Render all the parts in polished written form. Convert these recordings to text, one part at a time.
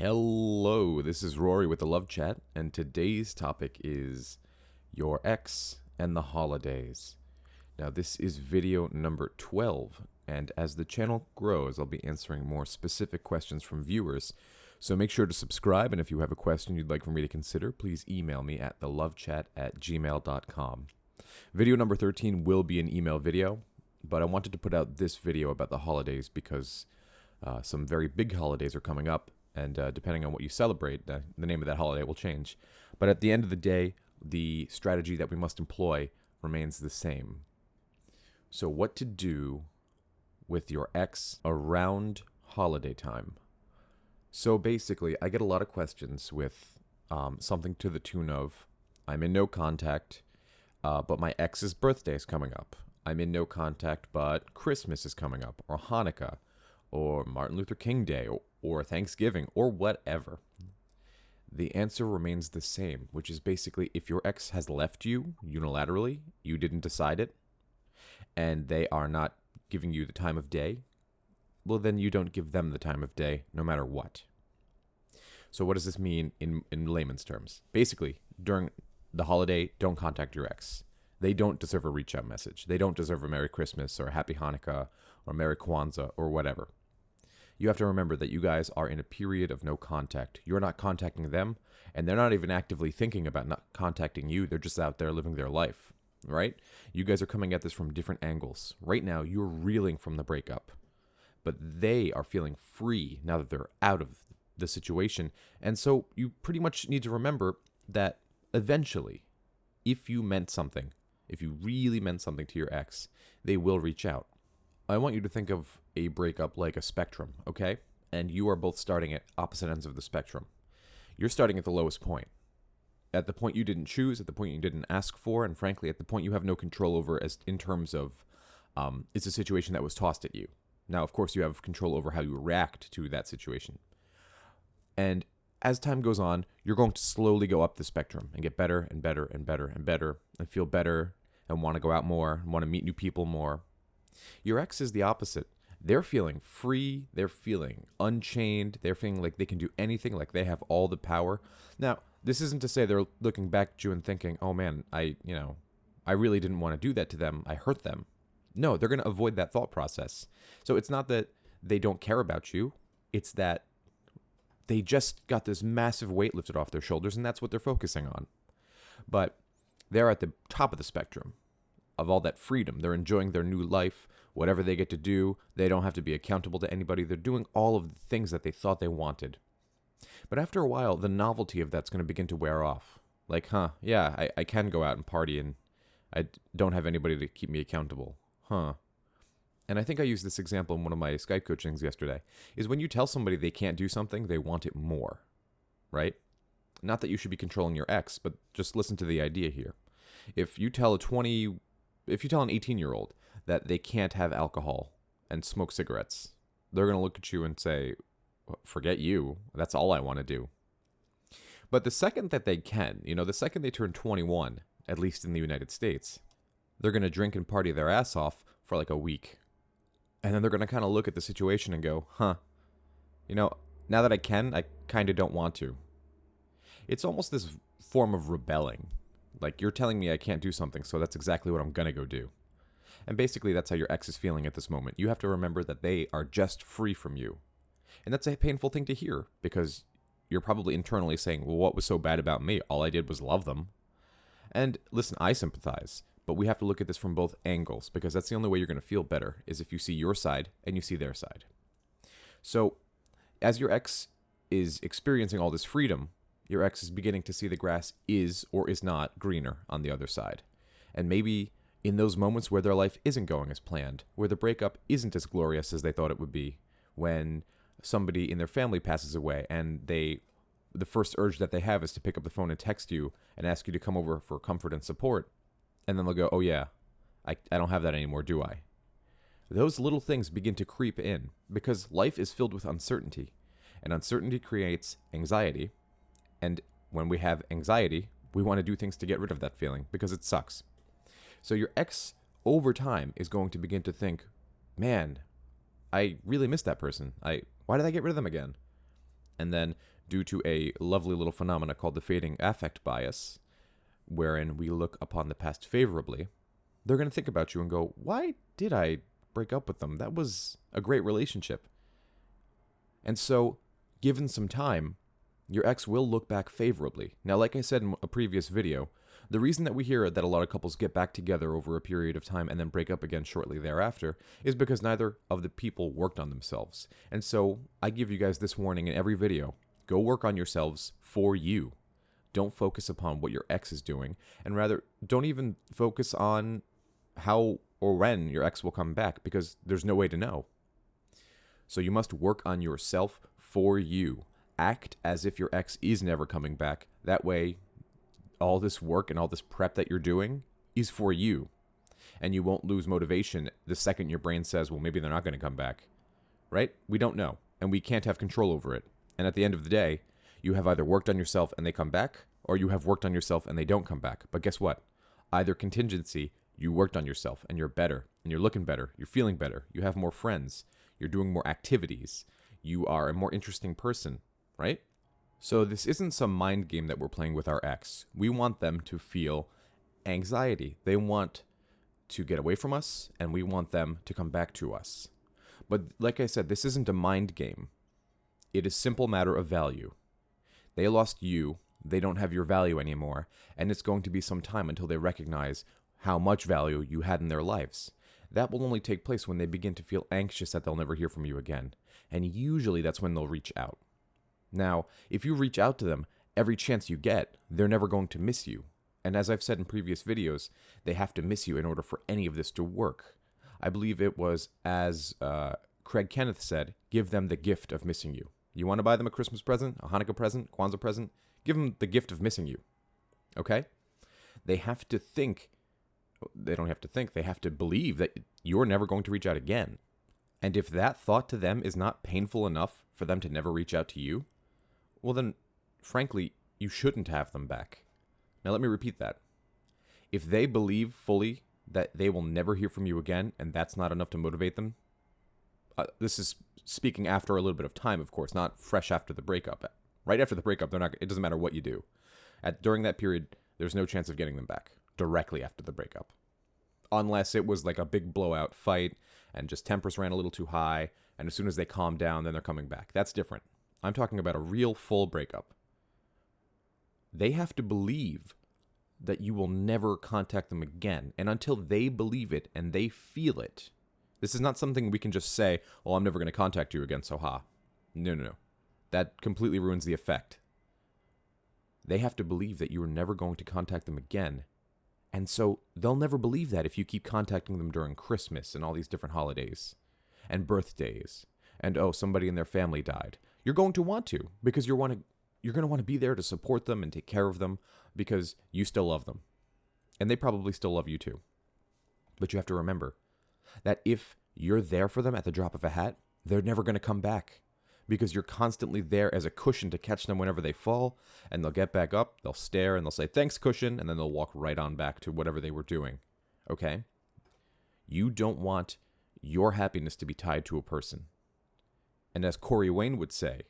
Hello, this is Rory with the Love Chat, and today's topic is your ex and the holidays. Now, this is video number 12, and as the channel grows, I'll be answering more specific questions from viewers. So make sure to subscribe, and if you have a question you'd like for me to consider, please email me at thelovechat@gmail.com. Video number 13 will be an email video, but I wanted to put out this video about the holidays because some very big holidays are coming up. And depending on what you celebrate, the name of that holiday will change. But at the end of the day, the strategy that we must employ remains the same. So what to do with your ex around holiday time? So basically, I get a lot of questions with something to the tune of, I'm in no contact, but my ex's birthday is coming up. I'm in no contact, but Christmas is coming up, or Hanukkah, or Martin Luther King Day, or Thanksgiving, or whatever. The answer remains the same, which is basically if your ex has left you unilaterally, you didn't decide it, and they are not giving you the time of day, well, then you don't give them the time of day, no matter what. So what does this mean in layman's terms? Basically, during the holiday, don't contact your ex. They don't deserve a reach-out message. They don't deserve a Merry Christmas or a Happy Hanukkah or Merry Kwanzaa or whatever. You have to remember that you guys are in a period of no contact. You're not contacting them, and they're not even actively thinking about not contacting you. They're just out there living their life, right? You guys are coming at this from different angles. Right now, you're reeling from the breakup, but they are feeling free now that they're out of the situation. And so you pretty much need to remember that eventually, if you meant something, if you really meant something to your ex, they will reach out. I want you to think of a breakup like a spectrum, okay? And you are both starting at opposite ends of the spectrum. You're starting at the lowest point. At the point you didn't choose, at the point you didn't ask for, and frankly, at the point you have no control over as in terms of it's a situation that was tossed at you. Now, of course, you have control over how you react to that situation. And as time goes on, you're going to slowly go up the spectrum and get better and better and better and better and feel better and want to go out more and want to meet new people more. Your ex is the opposite. They're feeling free. They're feeling unchained. They're feeling like they can do anything, like they have all the power. Now, this isn't to say they're looking back at you and thinking, oh man, I really didn't want to do that to them. I hurt them. No, they're going to avoid that thought process. So it's not that they don't care about you. It's that they just got this massive weight lifted off their shoulders, and that's what they're focusing on. But they're at the top of the spectrum of all that freedom. They're enjoying their new life, whatever they get to do. They don't have to be accountable to anybody. They're doing all of the things that they thought they wanted. But after a while, the novelty of that's going to begin to wear off. Like, I can go out and party and I don't have anybody to keep me accountable. And I think I used this example in one of my Skype coachings yesterday, is when you tell somebody they can't do something, they want it more, right? Not that you should be controlling your ex, but just listen to the idea here. If you tell an 18-year-old that they can't have alcohol and smoke cigarettes, they're going to look at you and say, forget you, that's all I want to do. But the second that they can, the second they turn 21, at least in the United States, they're going to drink and party their ass off for like a week. And then they're going to kind of look at the situation and go, now that I can, I kind of don't want to. It's almost this form of rebelling. Like, you're telling me I can't do something, so that's exactly what I'm going to go do. And basically, that's how your ex is feeling at this moment. You have to remember that they are just free from you. And that's a painful thing to hear, because you're probably internally saying, well, what was so bad about me? All I did was love them. And listen, I sympathize, but we have to look at this from both angles, because that's the only way you're going to feel better, is if you see your side and you see their side. So, as your ex is experiencing all this freedom, your ex is beginning to see the grass is or is not greener on the other side. And maybe in those moments where their life isn't going as planned, where the breakup isn't as glorious as they thought it would be, when somebody in their family passes away and the first urge that they have is to pick up the phone and text you and ask you to come over for comfort and support, and then they'll go, oh yeah, I don't have that anymore, do I? Those little things begin to creep in, because life is filled with uncertainty, and uncertainty creates anxiety. And when we have anxiety, we want to do things to get rid of that feeling because it sucks. So your ex, over time, is going to begin to think, man, I really miss that person. Why did I get rid of them again? And then, due to a lovely little phenomena called the fading affect bias, wherein we look upon the past favorably, they're going to think about you and go, why did I break up with them? That was a great relationship. And so, given some time, your ex will look back favorably. Now, like I said in a previous video, the reason that we hear that a lot of couples get back together over a period of time and then break up again shortly thereafter is because neither of the people worked on themselves. And so, I give you guys this warning in every video. Go work on yourselves for you. Don't focus upon what your ex is doing, and rather, don't even focus on how or when your ex will come back, because there's no way to know. So you must work on yourself for you. Act as if your ex is never coming back. That way, all this work and all this prep that you're doing is for you. And you won't lose motivation the second your brain says, well, maybe they're not going to come back. Right? We don't know, and we can't have control over it. And at the end of the day, you have either worked on yourself and they come back, or you have worked on yourself and they don't come back. But guess what? Either contingency, you worked on yourself and you're better, and you're looking better, you're feeling better, you have more friends, you're doing more activities, you are a more interesting person, right? So this isn't some mind game that we're playing with our ex. We want them to feel anxiety. They want to get away from us, and we want them to come back to us. But like I said, this isn't a mind game. It is a simple matter of value. They lost you, they don't have your value anymore, and it's going to be some time until they recognize how much value you had in their lives. That will only take place when they begin to feel anxious that they'll never hear from you again. And usually that's when they'll reach out. Now, if you reach out to them every chance you get, they're never going to miss you. And as I've said in previous videos, they have to miss you in order for any of this to work. I believe it was, as Craig Kenneth said, give them the gift of missing you. You want to buy them a Christmas present, a Hanukkah present, Kwanzaa present? Give them the gift of missing you. Okay? They have to think. They don't have to think. They have to believe that you're never going to reach out again. And if that thought to them is not painful enough for them to never reach out to you, well then, frankly, you shouldn't have them back. Now let me repeat that. If they believe fully that they will never hear from you again, and that's not enough to motivate them, this is speaking after a little bit of time, of course, not fresh after the breakup. Right after the breakup, they're not. It doesn't matter what you do. During that period, there's no chance of getting them back directly after the breakup. Unless it was like a big blowout fight and just tempers ran a little too high, and as soon as they calm down, then they're coming back. That's different. I'm talking about a real full breakup. They have to believe that you will never contact them again. And until they believe it and they feel it, this is not something we can just say, oh, I'm never going to contact you again, so ha. No. That completely ruins the effect. They have to believe that you are never going to contact them again. And so they'll never believe that if you keep contacting them during Christmas and all these different holidays and birthdays. And, oh, somebody in their family died. You're going to want to, because you're going to want to be there to support them and take care of them because you still love them. And they probably still love you too. But you have to remember that if you're there for them at the drop of a hat, they're never going to come back because you're constantly there as a cushion to catch them whenever they fall, and they'll get back up, they'll stare, and they'll say, thanks, cushion, and then they'll walk right on back to whatever they were doing. Okay? You don't want your happiness to be tied to a person. And as Corey Wayne would say,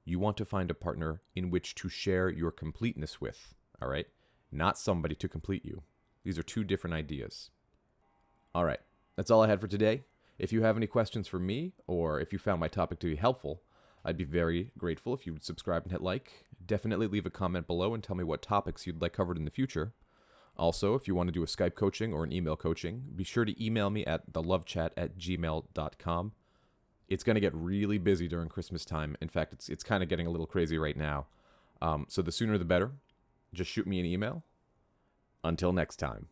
you want to find a partner in which to share your completeness with, all right? Not somebody to complete you. These are two different ideas. All right, that's all I had for today. If you have any questions for me, or if you found my topic to be helpful, I'd be very grateful if you would subscribe and hit like. Definitely leave a comment below and tell me what topics you'd like covered in the future. Also, if you want to do a Skype coaching or an email coaching, be sure to email me at thelovechat@gmail.com. It's going to get really busy during Christmas time. In fact, it's kind of getting a little crazy right now. So the sooner the better. Just shoot me an email. Until next time.